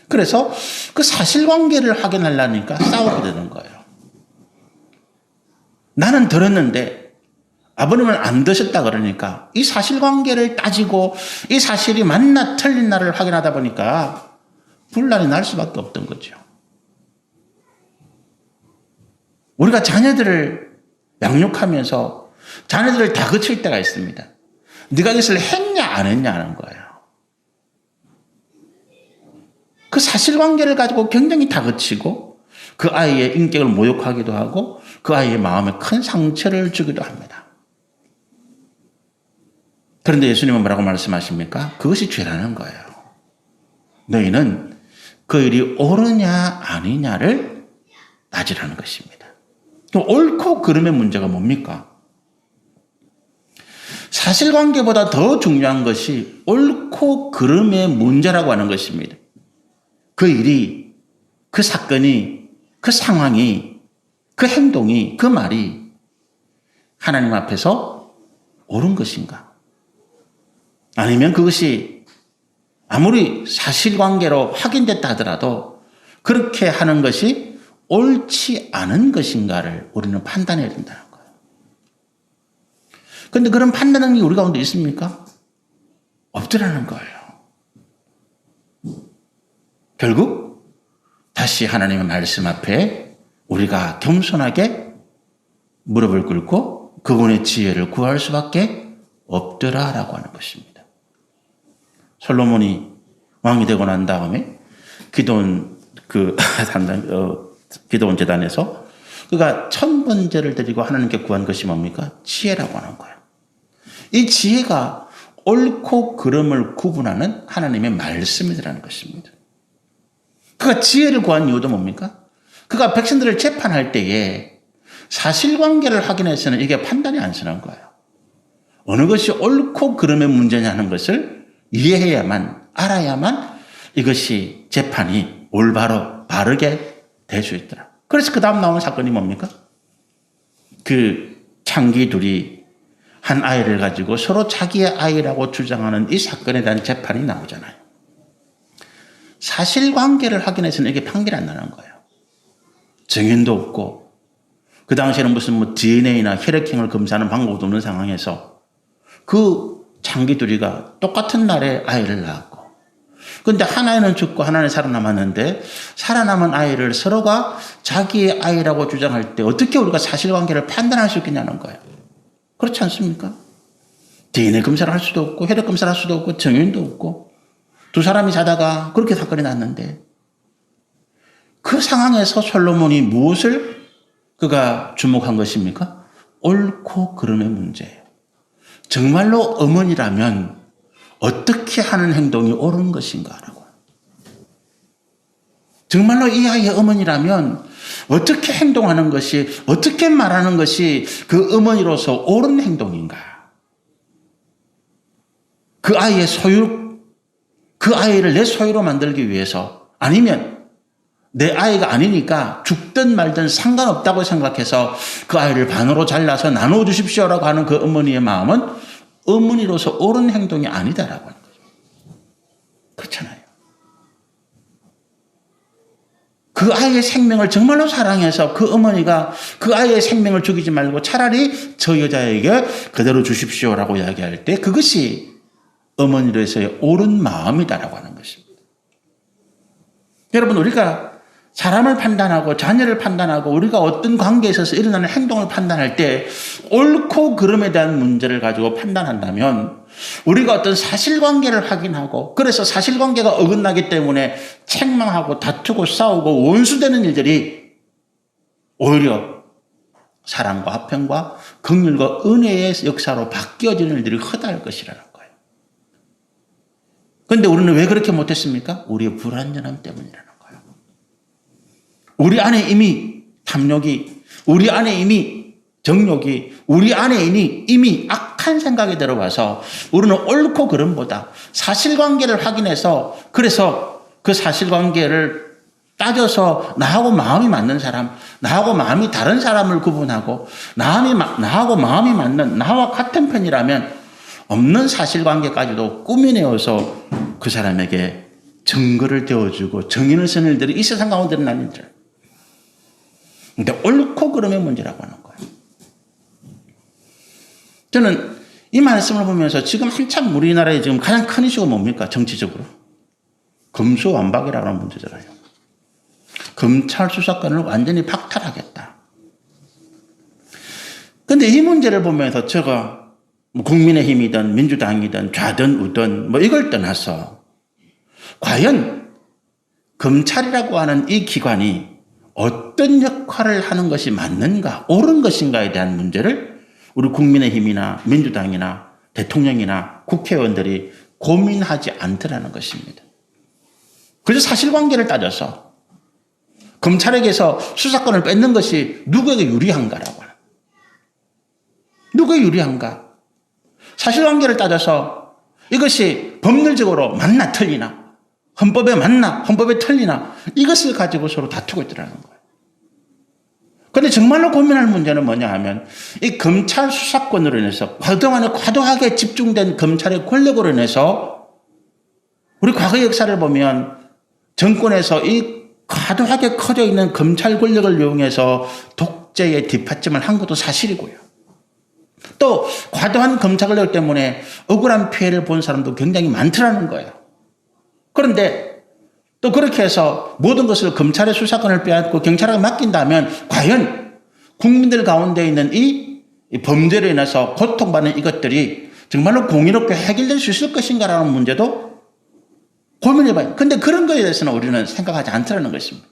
A: 그래서 그 사실관계를 확인하려니까 싸우게 되는 거예요. 나는 들었는데 아버님은 안 드셨다 그러니까 이 사실관계를 따지고 이 사실이 맞나 틀린나를 확인하다 보니까 분란이 날 수밖에 없던 거죠. 우리가 자녀들을 양육하면서 자녀들을 다그칠 때가 있습니다. 네가 이것을 했냐 안 했냐 하는 거예요. 그 사실관계를 가지고 굉장히 다그치고 그 아이의 인격을 모욕하기도 하고 그 아이의 마음에 큰 상처를 주기도 합니다. 그런데 예수님은 뭐라고 말씀하십니까? 그것이 죄라는 거예요. 너희는 그 일이 옳으냐 아니냐를 따지라는 것입니다. 옳고 그름의 문제가 뭡니까? 사실관계보다 더 중요한 것이 옳고 그름의 문제라고 하는 것입니다. 그 일이, 그 사건이, 그 상황이, 그 행동이, 그 말이 하나님 앞에서 옳은 것인가? 아니면 그것이 아무리 사실관계로 확인됐다 하더라도 그렇게 하는 것이 옳지 않은 것인가를 우리는 판단해야 된다는 거예요. 그런데 그런 판단 능력이 우리 가운데 있습니까? 없더라는 거예요. 결국 다시 하나님의 말씀 앞에 우리가 겸손하게 무릎을 꿇고 그분의 지혜를 구할 수밖에 없더라라고 하는 것입니다. 솔로몬이 왕이 되고 난 다음에 기도원 재단에서 그가 천번제를 드리고 하나님께 구한 것이 뭡니까? 지혜라고 하는 거예요. 이 지혜가 옳고 그름을 구분하는 하나님의 말씀이라는 것입니다. 그가 지혜를 구한 이유도 뭡니까? 그가 백성들을 재판할 때에 사실관계를 확인해서는 이게 판단이 안 서는 거예요. 어느 것이 옳고 그름의 문제냐는 것을 이해해야만, 알아야만 이것이 재판이 올바로 바르게 될 수 있더라. 그래서 그 다음 나오는 사건이 뭡니까? 그 창기 둘이 한 아이를 가지고 서로 자기의 아이라고 주장하는 이 사건에 대한 재판이 나오잖아요. 사실관계를 확인해서는 이게 판결이 안 나는 거예요. 증인도 없고 그 당시에는 무슨 DNA나 혈액형을 검사하는 방법도 없는 상황에서 그 창기 둘이가 똑같은 날에 아이를 낳았고, 그런데 하나는 죽고 하나는 살아남았는데 살아남은 아이를 서로가 자기의 아이라고 주장할 때 어떻게 우리가 사실관계를 판단할 수 있겠냐는 거예요. 그렇지 않습니까? DNA 검사를 할 수도 없고 혈액 검사를 할 수도 없고 증인도 없고 두 사람이 자다가 그렇게 사건이 났는데, 그 상황에서 솔로몬이 무엇을 그가 주목한 것입니까? 옳고 그름의 문제예요. 정말로 어머니라면 어떻게 하는 행동이 옳은 것인가라고. 정말로 이 아이의 어머니라면 어떻게 행동하는 것이, 어떻게 말하는 것이 그 어머니로서 옳은 행동인가? 그 아이의 소유, 그 아이를 내 소유로 만들기 위해서, 아니면 내 아이가 아니니까 죽든 말든 상관없다고 생각해서 그 아이를 반으로 잘라서 나누어 주십시오라고 하는 그 어머니의 마음은 어머니로서 옳은 행동이 아니다라고 하는 거죠. 그렇잖아요. 그 아이의 생명을 정말로 사랑해서 그 어머니가 그 아이의 생명을 죽이지 말고 차라리 저 여자에게 그대로 주십시오라고 이야기할 때 그것이 어머니로서의 옳은 마음이다라고 하는 것입니다. 여러분, 우리가 사람을 판단하고 자녀를 판단하고 우리가 어떤 관계에 있어서 일어나는 행동을 판단할 때 옳고 그름에 대한 문제를 가지고 판단한다면 우리가 어떤 사실관계를 확인하고 그래서 사실관계가 어긋나기 때문에 책망하고 다투고 싸우고 원수되는 일들이 오히려 사랑과 화평과 긍휼과 은혜의 역사로 바뀌어지는 일들이 허다할 것이라는 거예요. 그런데 우리는 왜 그렇게 못했습니까? 우리의 불완전함 때문이라는 거예요. 우리 안에 이미 탐욕이, 우리 안에 이미 정욕이, 우리 안에 이미 악한 생각이 들어와서 우리는 옳고 그름보다 사실관계를 확인해서 그래서 그 사실관계를 따져서 나하고 마음이 맞는 사람, 나하고 마음이 다른 사람을 구분하고 나하고 마음이 맞는 나와 같은 편이라면 없는 사실관계까지도 꾸며내어서 그 사람에게 증거를 대어주고 정인을 쓰는 일들이 이 세상 가운데 일어나는 줄. 근데 옳고 그름의 문제라고 하는 거예요. 저는 이 말씀을 보면서 지금 한참 우리나라에 지금 가장 큰 이슈가 뭡니까? 정치적으로. 검수완박이라는 문제잖아요. 검찰 수사권을 완전히 박탈하겠다. 근데 이 문제를 보면서 제가 국민의힘이든 민주당이든 좌든 우든 이걸 떠나서 과연 검찰이라고 하는 이 기관이 어떤 역할을 하는 것이 맞는가, 옳은 것인가에 대한 문제를 우리 국민의힘이나 민주당이나 대통령이나 국회의원들이 고민하지 않더라는 것입니다. 그래서 사실관계를 따져서 검찰에게서 수사권을 뺏는 것이 누구에게 유리한가라고 하는. 누구에게 유리한가? 사실관계를 따져서 이것이 법률적으로 맞나 틀리나, 헌법에 맞나, 헌법에 틀리나 이것을 가지고 서로 다투고 있더라는 거예요. 그런데 정말로 고민할 문제는 뭐냐 하면 이 검찰 수사권으로 인해서 그동안에 과도하게 집중된 검찰의 권력으로 인해서 우리 과거 역사를 보면 정권에서 이 과도하게 커져 있는 검찰 권력을 이용해서 독재의 뒷받침을 한 것도 사실이고요. 또 과도한 검찰 권력 때문에 억울한 피해를 본 사람도 굉장히 많더라는 거예요. 그런데 또 그렇게 해서 모든 것을 검찰의 수사권을 빼앗고 경찰에게 맡긴다면 과연 국민들 가운데 있는 이 범죄로 인해서 고통받는 이것들이 정말로 공의롭게 해결될 수 있을 것인가라는 문제도 고민해봐요. 그런데 그런 것에 대해서는 우리는 생각하지 않더라는 것입니다.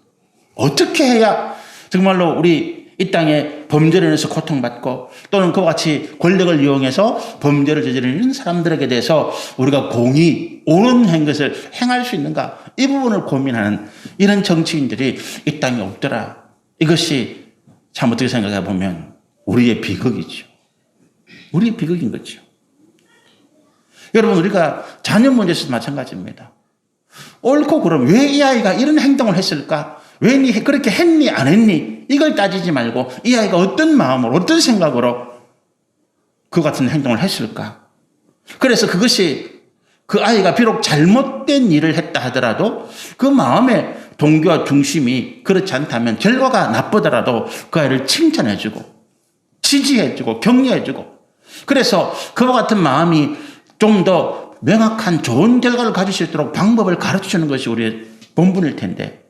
A: 어떻게 해야 정말로 우리 이 땅에 범죄로 인해서 고통받고 또는 그와 같이 권력을 이용해서 범죄를 저지르는 사람들에게 대해서 우리가 공의, 옳은 것을 행할 수 있는가? 이 부분을 고민하는 이런 정치인들이 이 땅에 없더라. 이것이 참 어떻게 생각해 보면 우리의 비극이죠. 우리의 비극인 거죠. 여러분, 우리가 자녀 문제에서도 마찬가지입니다. 옳고 그름, 왜 이 아이가 이런 행동을 했을까? 왜 니 그렇게 했니 안 했니? 이걸 따지지 말고 이 아이가 어떤 마음으로 어떤 생각으로 그 같은 행동을 했을까? 그래서 그것이 그 아이가 비록 잘못된 일을 했다 하더라도 그 마음의 동기와 중심이 그렇지 않다면 결과가 나쁘더라도 그 아이를 칭찬해주고 지지해주고 격려해주고 그래서 그와 같은 마음이 좀 더 명확한 좋은 결과를 가질 수 있도록 방법을 가르쳐주는 것이 우리의 본분일 텐데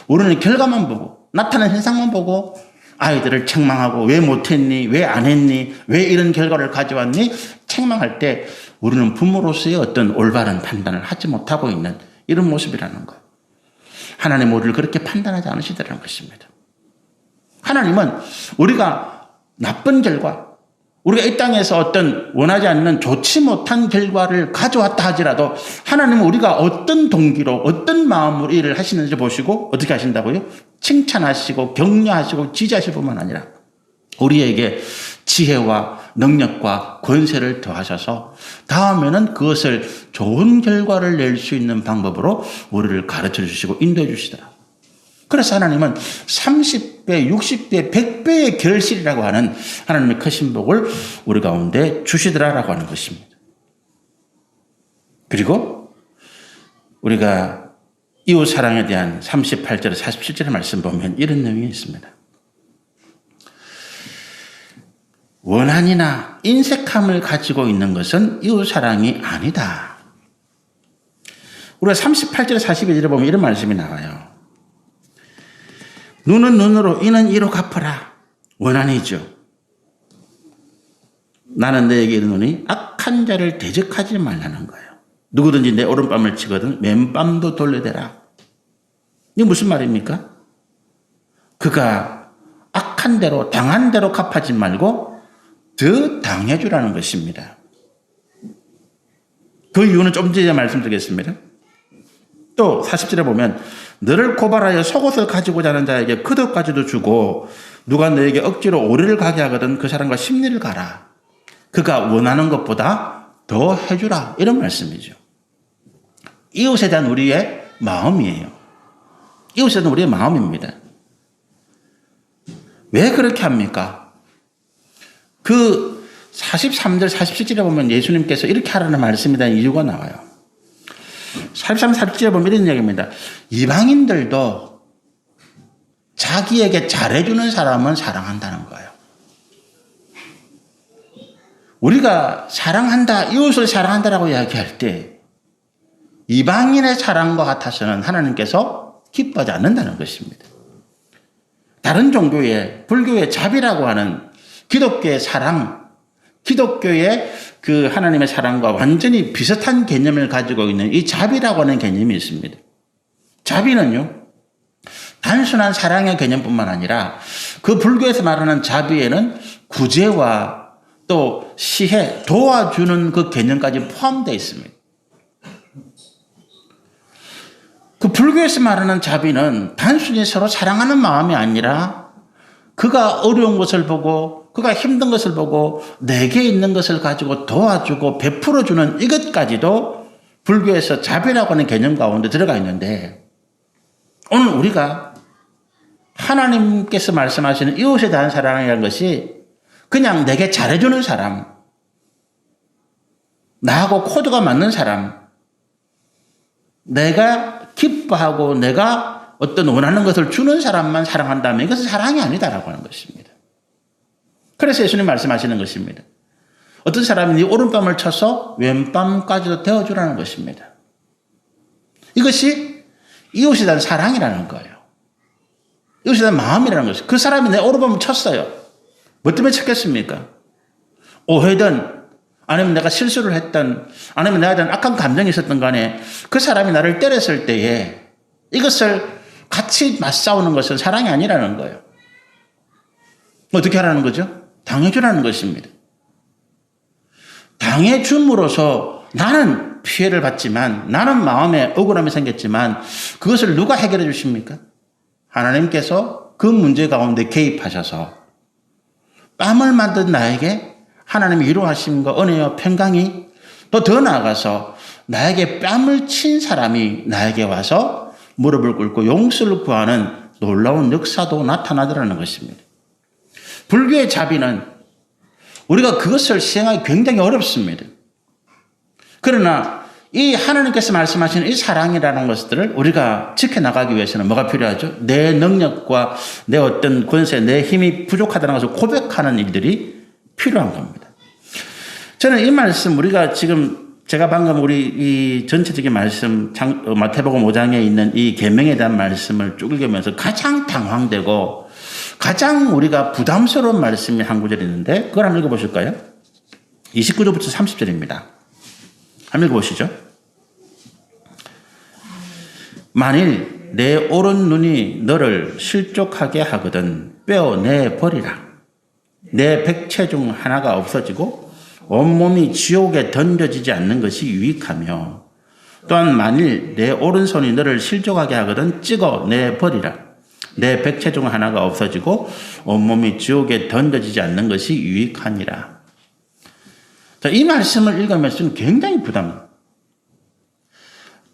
A: 우리는 결과만 보고 나타난 현상만 보고 아이들을 책망하고 왜 못했니? 왜 안 했니? 왜 이런 결과를 가져왔니? 책망할 때 우리는 부모로서의 어떤 올바른 판단을 하지 못하고 있는 이런 모습이라는 거예요. 하나님 우리를 그렇게 판단하지 않으시더라는 것입니다. 하나님은 우리가 나쁜 결과, 우리가 이 땅에서 어떤 원하지 않는 좋지 못한 결과를 가져왔다 하더라도 하나님은 우리가 어떤 동기로 어떤 마음으로 일을 하시는지 보시고 어떻게 하신다고요? 칭찬하시고 격려하시고 지지하실 뿐만 아니라 우리에게 지혜와 능력과 권세를 더하셔서 다음에는 그것을 좋은 결과를 낼 수 있는 방법으로 우리를 가르쳐 주시고 인도해 주시더라. 그래서 하나님은 30배, 60배, 100배의 결실이라고 하는 하나님의 크신 복을 우리 가운데 주시더라라고 하는 것입니다. 그리고 우리가 이웃 사랑에 대한 38절에 47절의 말씀 보면 이런 내용이 있습니다. 원한이나 인색함을 가지고 있는 것은 이웃 사랑이 아니다. 우리가 38절 42절에 보면 이런 말씀이 나와요. 눈은 눈으로 이는 이로 갚아라. 원한이죠. 나는 너에게 이르노니 악한 자를 대적하지 말라는 거예요. 누구든지 내 오른뺨을 치거든 맨뺨도 돌려대라. 이게 무슨 말입니까? 그가 악한 대로 당한 대로 갚하지 말고 더 당해주라는 것입니다. 그 이유는 좀 전에 말씀드리겠습니다. 또 40절에 보면 너를 고발하여 속옷을 가지고 자는 자에게 겉옷까지도 주고 누가 너에게 억지로 오리를 가게 하거든 그 사람과 심리를 가라. 그가 원하는 것보다 더 해주라. 이런 말씀이죠. 이웃에 대한 우리의 마음이에요. 이웃에 대한 우리의 마음입니다. 왜 그렇게 합니까? 그 43절 47절에 보면 예수님께서 이렇게 하라는 말씀에 대한 이유가 나와요. 43, 47절에 보면 이런 얘기입니다. 이방인들도 자기에게 잘해주는 사람은 사랑한다는 거예요. 우리가 사랑한다, 이웃을 사랑한다라고 이야기할 때 이방인의 사랑과 같아서는 하나님께서 기뻐하지 않는다는 것입니다. 다른 종교의 불교의 자비라고 하는 기독교의 사랑, 기독교의 그 하나님의 사랑과 완전히 비슷한 개념을 가지고 있는 이 자비라고 하는 개념이 있습니다. 자비는요, 단순한 사랑의 개념뿐만 아니라 그 불교에서 말하는 자비에는 구제와 또 시해, 도와주는 그 개념까지 포함되어 있습니다. 그 불교에서 말하는 자비는 단순히 서로 사랑하는 마음이 아니라 그가 어려운 것을 보고 그가 힘든 것을 보고 내게 있는 것을 가지고 도와주고 베풀어주는 이것까지도 불교에서 자비라고 하는 개념 가운데 들어가 있는데 오늘 우리가 하나님께서 말씀하시는 이웃에 대한 사랑이라는 것이 그냥 내게 잘해주는 사람, 나하고 코드가 맞는 사람, 내가 기뻐하고 내가 어떤 원하는 것을 주는 사람만 사랑한다면 이것은 사랑이 아니다라고 하는 것입니다. 그래서 예수님 말씀하시는 것입니다. 어떤 사람이 네 오른뺨을 쳐서 왼뺨까지도 대어주라는 것입니다. 이것이 이웃에 대한 사랑이라는 거예요. 이웃에 대한 마음이라는 것이죠. 그 사람이 내 오른뺨을 쳤어요. 뭐 때문에 쳤겠습니까? 오해든 아니면 내가 실수를 했던 아니면 나에 대한 악한 감정이 있었던 간에 그 사람이 나를 때렸을 때에 이것을 같이 맞싸우는 것은 사랑이 아니라는 거예요. 어떻게 하라는 거죠? 당해주라는 것입니다. 당해줌으로써 나는 피해를 받지만 나는 마음에 억울함이 생겼지만 그것을 누가 해결해 주십니까? 하나님께서 그 문제 가운데 개입하셔서 뺨을 만든 나에게 하나님의 위로하심과 은혜와 평강이 또 더 나아가서 나에게 뺨을 친 사람이 나에게 와서 무릎을 꿇고 용서를 구하는 놀라운 역사도 나타나더라는 것입니다. 불교의 자비는 우리가 그것을 시행하기 굉장히 어렵습니다. 그러나 이 하나님께서 말씀하시는 이 사랑이라는 것들을 우리가 지켜나가기 위해서는 뭐가 필요하죠? 내 능력과 내 어떤 권세, 내 힘이 부족하다는 것을 고백하는 일들이 필요한 겁니다. 저는 이 말씀 우리가 지금 제가 방금 우리 이 전체적인 말씀 마태복음 5장에 있는 이 계명에 대한 말씀을 쭉 읽으면서 가장 당황되고 가장 우리가 부담스러운 말씀이 한 구절이 있는데 그걸 한번 읽어보실까요? 29절부터 30절입니다. 한번 읽어보시죠. 만일 내 오른 눈이 너를 실족하게 하거든 빼어내 버리라. 내 백체 중 하나가 없어지고 온몸이 지옥에 던져지지 않는 것이 유익하며 또한 만일 내 오른손이 너를 실족하게 하거든 찍어내버리라. 내 백체 중 하나가 없어지고 온몸이 지옥에 던져지지 않는 것이 유익하니라. 자, 이 말씀을 읽으면서 굉장히 부담입니다.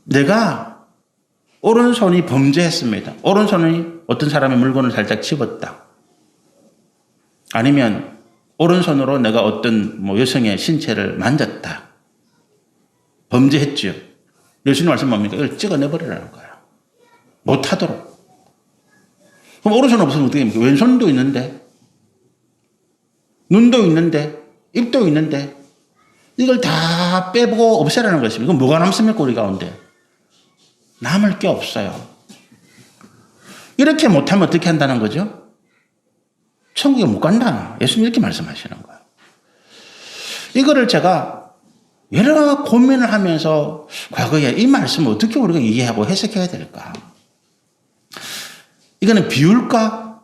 A: 내가 오른손이 범죄했습니다. 오른손이 어떤 사람의 물건을 살짝 집었다. 아니면 오른손으로 내가 어떤 여성의 신체를 만졌다. 범죄했지요. 예수님 말씀 뭡니까? 이걸 찍어내버리라는 거예요. 못하도록. 그럼 오른손 없으면 어떻게 합니까? 왼손도 있는데, 눈도 있는데, 입도 있는데, 이걸 다 빼고 없애라는 것입니다. 그럼 뭐가 남습니까, 우리 가운데? 남을 게 없어요. 이렇게 못하면 어떻게 한다는 거죠? 천국에 못 간다. 예수님 이렇게 말씀하시는 거예요. 이거를 제가 여러 고민을 하면서 과거에 이 말씀을 어떻게 우리가 이해하고 해석해야 될까? 이거는 비율까?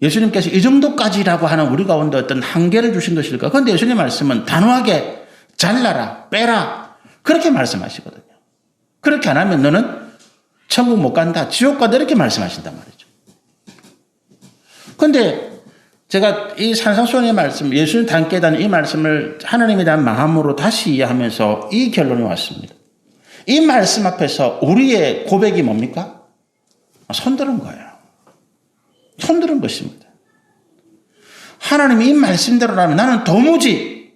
A: 예수님께서 이 정도까지라고 하는 우리 가운데 어떤 한계를 주신 것일까? 그런데 예수님 말씀은 단호하게 잘라라, 빼라. 그렇게 말씀하시거든요. 그렇게 안 하면 너는 천국 못 간다, 지옥 가다 이렇게 말씀하신단 말이죠. 그런데 제가 이 산상수훈의 말씀, 예수님 닮게 다는 이 말씀을 하나님에 대한 마음으로 다시 이해하면서 이 결론이 왔습니다. 이 말씀 앞에서 우리의 고백이 뭡니까? 손드는 거예요. 손드는 것입니다. 하나님이 이 말씀대로라면 나는 도무지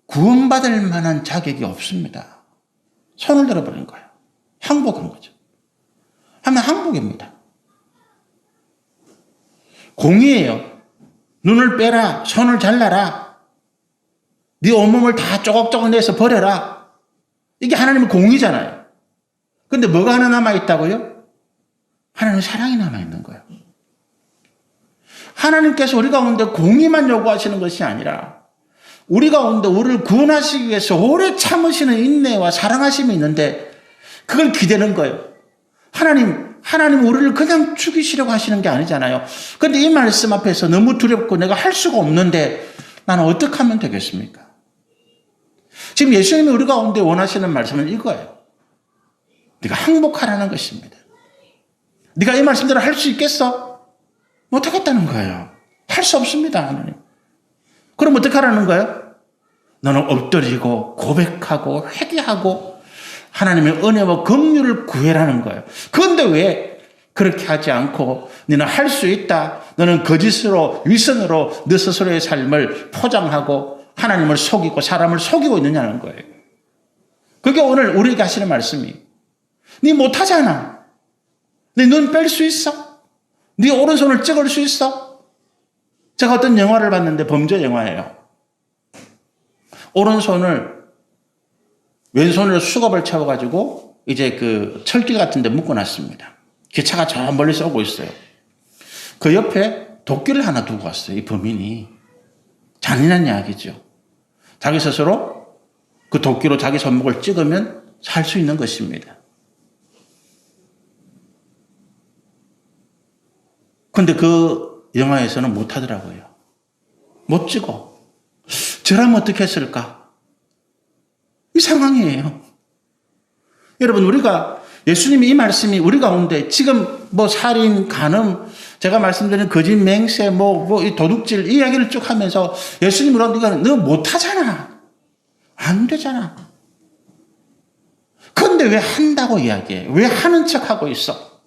A: 구원받을 만한 자격이 없습니다. 손을 들어버린 거예요. 항복한 거죠. 하면 항복입니다. 공의예요. 눈을 빼라, 손을 잘라라, 네 온몸을 다 쪼각쪼각 내서 버려라. 이게 하나님의 공의잖아요. 그런데 뭐가 하나 남아있다고요? 하나님의 사랑이 남아있는 거예요. 하나님께서 우리 가운데 공의만 요구하시는 것이 아니라 우리 가운데 우리를 구원하시기 위해서 오래 참으시는 인내와 사랑하심이 있는데 그걸 기대는 거예요. 하나님 우리를 그냥 죽이시려고 하시는 게 아니잖아요. 그런데 이 말씀 앞에서 너무 두렵고 내가 할 수가 없는데 나는 어떻게 하면 되겠습니까? 지금 예수님이 우리 가운데 원하시는 말씀은 이거예요. 네가 항복하라는 것입니다. 네가 이 말씀대로 할 수 있겠어? 못하겠다는 거예요. 할 수 없습니다, 하나님. 그럼 어떻게 하라는 거예요? 너는 엎드리고 고백하고 회개하고 하나님의 은혜와 긍휼을 구해라는 거예요. 그런데 왜 그렇게 하지 않고 너는 할 수 있다. 너는 거짓으로 위선으로 너 스스로의 삶을 포장하고 하나님을 속이고 사람을 속이고 있느냐는 거예요. 그게 오늘 우리에게 하시는 말씀이. 네 못하잖아. 네 눈 뺄 수 있어? 네 오른손을 찍을 수 있어? 제가 어떤 영화를 봤는데 범죄 영화예요. 오른손을 왼손으로 수갑을 채워가지고 이제 그 철길 같은 데 묶어놨습니다. 기차가 저 멀리서 오고 있어요. 그 옆에 도끼를 하나 두고 왔어요. 이 범인이. 잔인한 이야기죠. 자기 스스로 그 도끼로 자기 손목을 찍으면 살 수 있는 것입니다. 근데 그 영화에서는 못하더라고요. 못 찍어. 저라면 어떻게 했을까? 이 상황이에요. 여러분, 우리가 예수님이 이 말씀이 우리 가운데 지금 살인, 간음, 제가 말씀드린 거짓 맹세, 이 도둑질 이 이야기를 쭉 하면서 예수님 너 못하잖아. 안 되잖아. 그런데 왜 한다고 이야기해? 왜 하는 척하고 있어?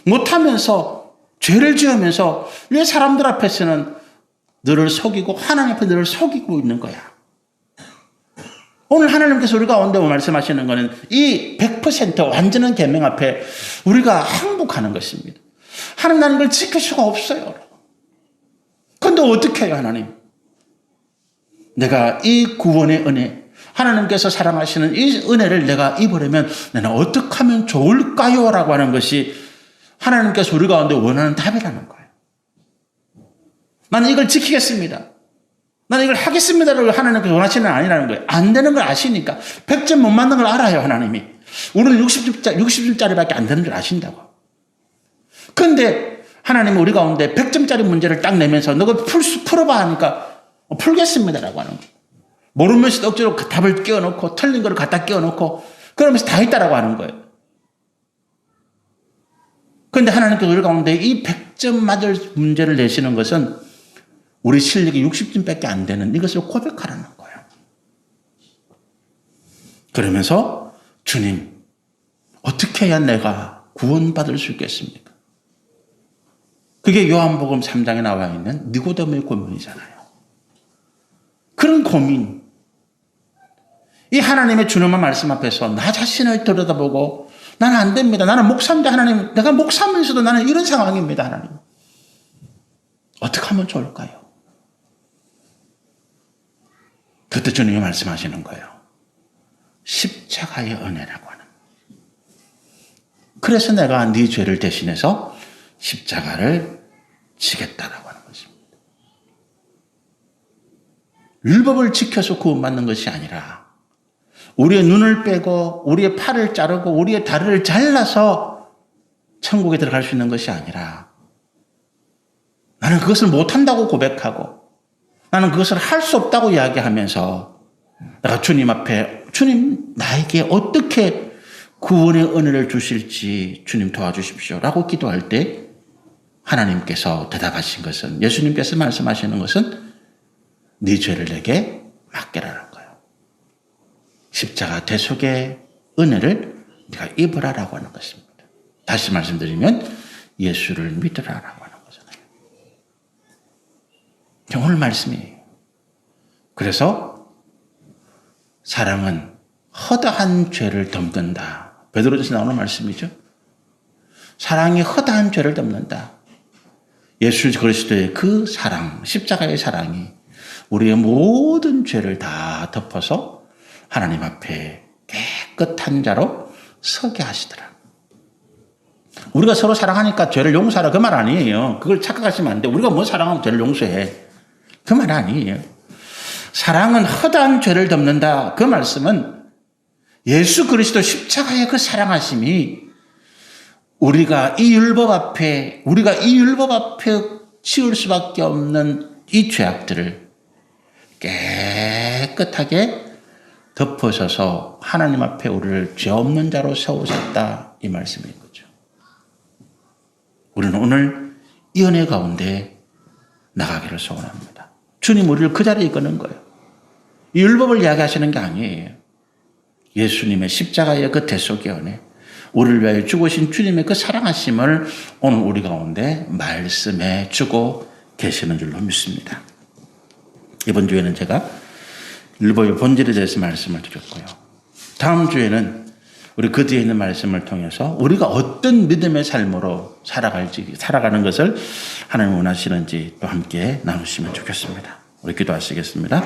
A: 못하면서 죄를 지으면서 왜 사람들 앞에서는 너를 속이고 하나님 앞에 너를 속이고 있는 거야? 오늘 하나님께서 우리 가운데 말씀하시는 것은 이 100% 완전한 계명 앞에 우리가 항복하는 것입니다. 하나님 나는 이걸 지킬 수가 없어요. 그런데 어떻게 해요, 하나님? 내가 이 구원의 은혜, 하나님께서 사랑하시는 이 은혜를 내가 입으려면 나는 어떻게 하면 좋을까요? 라고 하는 것이 하나님께서 우리 가운데 원하는 답이라는 거예요. 나는 이걸 지키겠습니다. 나는 이걸 하겠습니다라고 하나님께서 원하시는 아니라는 거예요. 안 되는 걸 아시니까. 100점 못 맞는 걸 알아요, 하나님이. 우리는 60점짜리밖에 안 되는 줄 아신다고. 그런데 하나님은 우리 가운데 100점짜리 문제를 딱 내면서 너가 풀어봐 하니까 풀겠습니다라고 하는 거예요. 모르면서 억지로 답을 끼워놓고 틀린 거를 갖다 끼워놓고 그러면서 다 했다라고 하는 거예요. 그런데 하나님께서 우리 가운데 이 100점 맞을 문제를 내시는 것은 우리 실력이 60점밖에 안 되는 이것을 고백하라는 거예요. 그러면서 주님, 어떻게 해야 내가 구원받을 수 있겠습니까? 그게 요한복음 3장에 나와 있는 니고데모의 고민이잖아요. 그런 고민, 이 하나님의 준엄한 말씀 앞에서 나 자신을 들여다보고 나는 안 됩니다. 나는 목사인데 하나님, 내가 목사면서도 나는 이런 상황입니다. 하나님. 어떻게 하면 좋을까요? 그때 주님이 말씀하시는 거예요. 십자가의 은혜라고 하는. 그래서 내가 네 죄를 대신해서 십자가를 지겠다라고 하는 것입니다. 율법을 지켜서 구원받는 것이 아니라 우리의 눈을 빼고 우리의 팔을 자르고 우리의 다리를 잘라서 천국에 들어갈 수 있는 것이 아니라 나는 그것을 못한다고 고백하고 나는 그것을 할 수 없다고 이야기하면서 내가 주님 앞에 주님 나에게 어떻게 구원의 은혜를 주실지 주님 도와주십시오 라고 기도할 때 하나님께서 대답하신 것은 예수님께서 말씀하시는 것은 네 죄를 내게 맡겨라는 거예요. 십자가 대속의 은혜를 네가 입으라라고 하는 것입니다. 다시 말씀드리면 예수를 믿으라라고 하는 거잖아요. 오늘 말씀이에요. 그래서 사랑은 허다한 죄를 덮는다. 베드로전서 나오는 말씀이죠. 사랑이 허다한 죄를 덮는다. 예수 그리스도의 그 사랑, 십자가의 사랑이 우리의 모든 죄를 다 덮어서 하나님 앞에 깨끗한 자로 서게 하시더라. 우리가 서로 사랑하니까 죄를 용서하라 그 말 아니에요. 그걸 착각하시면 안 돼. 우리가 뭐 사랑하면 죄를 용서해. 그 말 아니에요. 사랑은 허다한 죄를 덮는다. 그 말씀은 예수 그리스도 십자가의 그 사랑하심이 우리가 이 율법 앞에 치울 수밖에 없는 이 죄악들을 깨끗하게 덮으셔서 하나님 앞에 우리를 죄 없는 자로 세우셨다. 이 말씀인 거죠. 우리는 오늘 이 은혜 가운데 나가기를 소원합니다. 주님 우리를 그 자리에 이끄는 거예요. 이 율법을 이야기하시는 게 아니에요. 예수님의 십자가의 그 대속의 은혜, 우리를 위하여 죽으신 주님의 그 사랑하심을 오늘 우리 가운데 말씀해 주고 계시는 줄로 믿습니다. 이번 주에는 제가 율법의 본질에 대해서 말씀을 드렸고요. 다음 주에는 우리 그 뒤에 있는 말씀을 통해서 우리가 어떤 믿음의 삶으로 살아가는 것을 하나님 원하시는지 또 함께 나누시면 좋겠습니다. 우리 기도하시겠습니다.